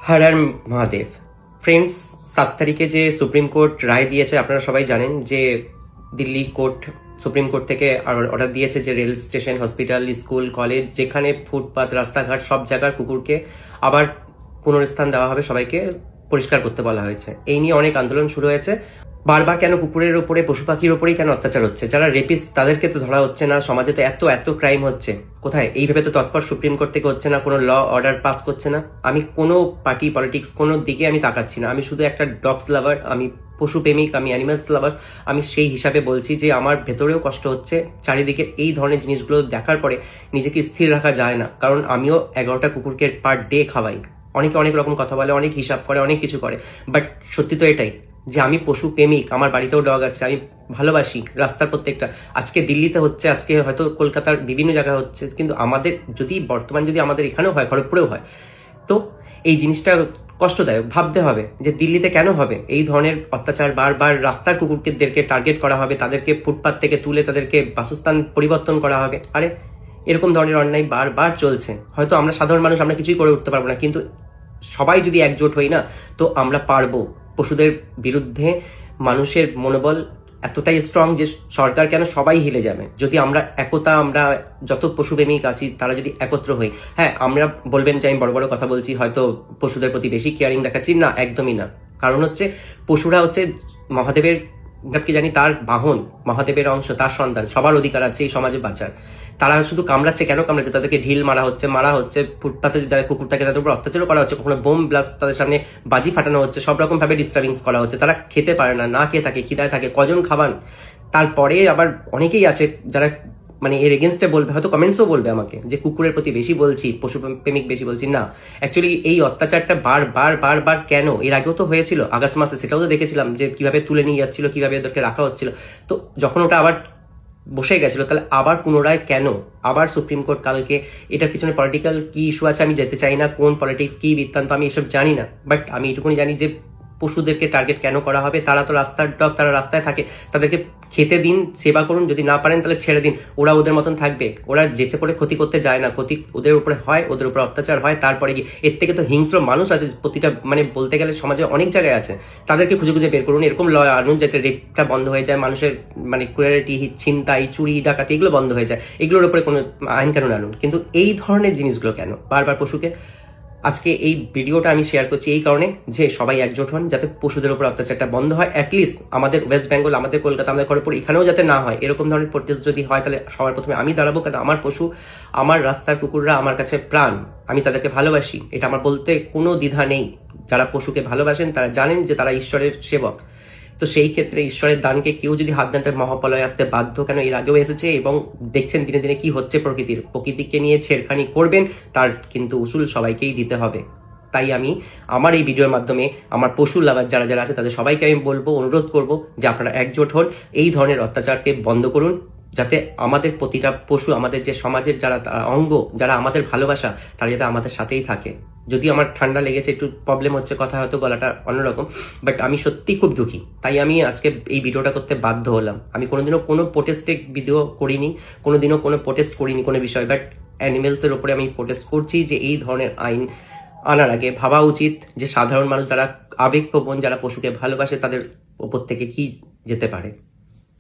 Har Har Mahadev. Friends, 7 তারিখে যে supreme court রায় দিয়েছে আপনারা সবাই জানেন যে দিল্লি কোর্ট সুপ্রিম কোর্ট থেকে অর্ডার দিয়েছে যে rail station, hospital, school, college, যেখানে ফুটপাত, রাস্তাঘাট সব জায়গার কুকুরকে আবার পুনরস্থান দেওয়া হবে, সবাইকে পরিষ্কার করতে বলা হয়েছে। এই নিয়ে অনেক আন্দোলন শুরু হয়েছে। বারবার কেন কুকুরের উপরে, পশু পাখির উপরেই কেন অত্যাচার হচ্ছে? যারা রেপিস্ট তাদেরকে তো ধরা হচ্ছে না, সমাজে তো এত এত ক্রাইম হচ্ছে, কোথায়? এইভাবে তো তৎপর সুপ্রিম কোর্ট থেকে হচ্ছে না, কোনো ল অর্ডার পাস করছে না। আমি কোনো পার্টি পলিটিক্স কোনো দিকে আমি তাকাচ্ছি না, আমি শুধু একটা ডগস লাভার, আমি পশু প্রেমিক, আমি অ্যানিমালস লাভার। আমি সেই হিসাবে বলছি যে আমার ভেতরেও কষ্ট হচ্ছে চারিদিকে এই ধরনের জিনিসগুলো দেখার পরে। নিজেকে স্থির রাখা যায় না, কারণ আমিও 11টা কুকুরকে পার ডে খাওয়াই। অনেকে অনেক রকম কথা বলে, অনেক হিসাব করে, অনেক কিছু করে, বাট সত্যি তো এটাই যে আমি পশু প্রেমিক। আমার বাড়িতেও ডগ আছে, আমি ভালোবাসি রাস্তার প্রত্যেকটা। আজকে দিল্লিতে হচ্ছে, আজকে হয়তো কলকাতার বিভিন্ন জায়গায় হচ্ছে, কিন্তু আমাদের যদি বর্তমান যদি আমাদের এখানেও হয়, খড়গপুরেও হয়, তো এই জিনিসটা কষ্টদায়ক। ভাবতে হবে যে দিল্লিতে কেন হবে এই ধরনের অত্যাচার? বারবার রাস্তার কুকুরদেরকে টার্গেট করা হবে, তাদেরকে ফুটপাত থেকে তুলে তাদেরকে বাসস্থান পরিবর্তন করা হবে। আরে এরকম ধরনের অন্যায় বারবার চলছে। হয়তো আমরা সাধারণ মানুষ, আমরা কিছুই করে উঠতে পারবো না, কিন্তু সবাই যদি একজোট হই না, তো আমরা পারবো। পশুদের বিরুদ্ধে মানুষের মনোবল এতটাই স্ট্রং যে সরকার কেন, সবাই হিলে যাবে যদি আমরা একতা, আমরা যত পশুপ্রেমিক আছি তারা যদি একত্র হই। হ্যাঁ, আমরা বলবেন যে আমি বড় বড় কথা বলছি, হয়তো পশুদের প্রতি বেশি কেয়ারিং দেখাচ্ছি, না, একদমই না। কারণ হচ্ছে পশুরা হচ্ছে মহাদেবের, কি জানি, তার বাহন, মহাদেবের অংশ, তার সন্তান। সবার অধিকার আছে এই সমাজে বাঁচার। তারা শুধু কামড়াচ্ছে, কেন কামড়াচ্ছে? তাদেরকে ঢিল মারা হচ্ছে, ফুটপাতে যারা কুকুর থাকে তাদের উপর অত্যাচারও করা হচ্ছে, কখনো বোম ব্লাস্ট, তাদের সামনে বাজি ফাটানো হচ্ছে, সব রকম ভাবে ডিস্টার্বিংস করা হচ্ছে। তারা খেতে পারে না, না খেয়ে থাকে, খিদায় থাকে, কজন খাবান? তারপরে আবার অনেকেই আছে যারা মানে এর এগেনস্টে বলবে, হয়তো কমেন্টসও বলবে আমাকে যে কুকুরের প্রতি বেশি বলছি, পশু প্রেমিক বেশি বলছি। না, অ্যাকচুয়ালি এই অত্যাচারটা বারবার কেন? এর আগেও তো হয়েছিল আগস্ট মাসে, সেটাও তো দেখেছিলাম যে কিভাবে তুলে নিয়ে যাচ্ছিল, কিভাবে ওদেরকে রাখা হচ্ছিল। তো যখন ওটা আবার বসে গেছিল, তাহলে আবার পুনরায় কেন? আবার সুপ্রিম কোর্ট কালকে, এটার পিছনে পলিটিক্যাল কি ইস্যু আছে আমি যেতে চাই না, কোন পলিটিক্স কি বৃত্তান্ত আমি এসব জানি না, বাট আমি এটুকুনি জানি যে পশুদেরকে টার্গেট কেন করা হবে? তারা তো রাস্তার ডগ, তারা রাস্তায় থাকে, তাদেরকে খেতে দিন, সেবা করুন, যদি না পারেন তাহলে ছেড়ে দিন, ওরা ওদের মতন থাকবে। ওরা যেচে পড়ে ক্ষতি করতে যায় না, ক্ষতি ওদের উপরে হয়, ওদের উপরে অত্যাচার হয়। তারপরে কি এর থেকে তো হিংস্র মানুষ আছে প্রতিটা, মানে বলতে গেলে সমাজে অনেক জায়গায় আছে, তাদেরকে খুঁজে খুঁজে বের করুন। এরকম ল আনুন যাতে রেপটা বন্ধ হয়ে যায়, মানুষের মানে ক্রুয়েলিটি, ছিনতাই, চুরি, ডাকাতি এগুলো বন্ধ হয়ে যায়। এগুলোর উপরে কোনো আইন কানুন আনুন, কিন্তু এই ধরনের জিনিসগুলো কেন বারবার পশুকে? আজকে এই ভিডিওটা আমি শেয়ার করছি এই কারণে যে সবাই একজোট হন, যাতে পশুদের উপর অত্যাচারটা বন্ধ হয়। অ্যাটলিস্ট আমাদের ওয়েস্ট বেঙ্গল, আমাদের কলকাতা, আমাদের খড়গপুর, এখানেও যাতে না হয়। এরকম ধরনের প্রোটেস্ট যদি হয়, তাহলে সবার প্রথমে আমি দাঁড়াবো, কারণ আমার পশু, আমার রাস্তার কুকুররা আমার কাছে প্রাণ, আমি তাদেরকে ভালোবাসি। এটা আমার বলতে কোনো দ্বিধা নেই। যারা পশুকে ভালোবাসেন তারা জানেন যে তারা ঈশ্বরের সেবক। তো সেই ক্ষেত্রে ঈশ্বরের দানকে কেউ যদি হাত দেন, তার মহাপ্রলয় আসতে বাধ্য। কেন এর আগেও এসেছে, এবং দেখছেন দিনে দিনে কি হচ্ছে প্রকৃতিকে নিয়ে ছেড়খানি করবেন, তার কিন্তু উসুল সবাইকেই দিতে হবে। তাই আমি আমার এই ভিডিওর মাধ্যমে আমার পশু লাভার যারা যারা আছে তাদের সবাইকে আমি বলবো, অনুরোধ করব যে আপনারা একজোট হন, এই ধরনের অত্যাচারকে বন্ধ করুন, যাতে আমাদের প্রতিটা পশু, আমাদের যে সমাজের যারা অঙ্গ, যারা আমাদের ভালোবাসা, তারা যাতে আমাদের সাথেই থাকে। যদি আমার ঠান্ডা লেগেছে, একটু প্রবলেম হচ্ছে, কথা হয়তো গলাটা অন্যরকম, বাট আমি সত্যি খুব দুঃখী। তাই আমি আজকে এই ভিডিওটা করতে বাধ্য হলাম। আমি কোনোদিনও কোনো প্রোটেস্টের ভিডিও করিনি, কোনোদিনও কোনো প্রোটেস্ট করিনি কোনো বিষয়, বাট অ্যানিমেলসের উপরে আমি প্রোটেস্ট করছি যে এই ধরনের আইন আনার আগে ভাবা উচিত যে সাধারণ মানুষ যারা আবেগপ্রবণ, যারা পশুকে ভালোবাসে, তাদের উপর থেকে কি যেতে পারে।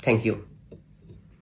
Thank you.